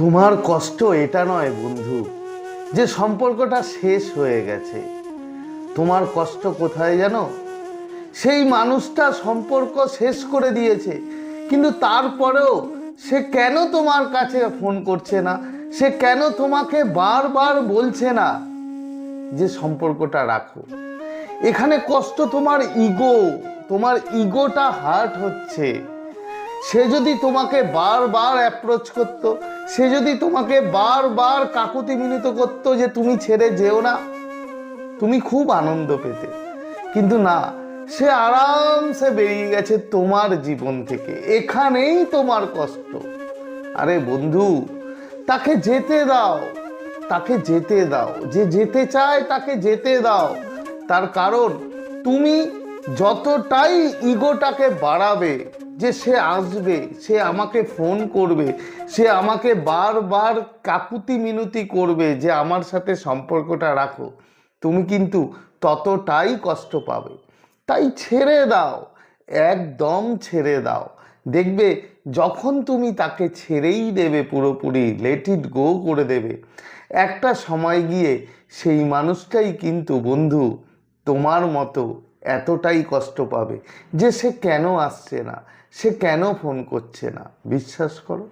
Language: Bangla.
তোমার কষ্ট এটা নয় বন্ধু যে সম্পর্কটা শেষ হয়ে গেছে। তোমার কষ্ট কোথায় জানো? সেই মানুষটা সম্পর্ক শেষ করে দিয়েছে, কিন্তু তারপরেও সে কেন তোমার কাছে ফোন করছে না? সে কেন তোমাকে বারবার বলছে না যে সম্পর্কটা রাখো? এখানে কষ্ট তোমার ইগো, তোমার ইগোটা হার্ট হচ্ছে। সে যদি তোমাকে বারবার অ্যাপ্রোচ করতো, সে যদি তোমাকে বারবার কাকুতি মিনতি করতো যে তুমি ছেড়ে যেও না, তুমি খুব আনন্দ পেতে। কিন্তু না, সে আরামসে বেরিয়ে গেছে তোমার জীবন থেকে। এখানেই তোমার কষ্ট। আরে বন্ধু, তাকে যেতে দাও, তাকে যেতে দাও। যে যেতে চায় তাকে যেতে দাও। তার কারণ তুমি যতটাই ইগোটাকে বাড়াবে যে সে আসবে, সে আমাকে ফোন করবে, সে আমাকে বারবার কাকুতি মিনতি করবে যে আমার সাথে সম্পর্কটা রাখো, তুমি কিন্তু ততটাই কষ্ট পাবে। তাই ছেড়ে দাও, একদম ছেড়ে দাও। দেখবে যখন তুমি তাকে ছেড়েই দেবে, পুরোপুরি লেট ইট গো করে দেবে, একটা সময় গিয়ে সেই মানুষটাই কিন্তু বন্ধু তোমার মতো এতটাই কষ্ট পাবে যে সে কেন আসছে না, সে কেন ফোন করছে না। বিশ্বাস করো।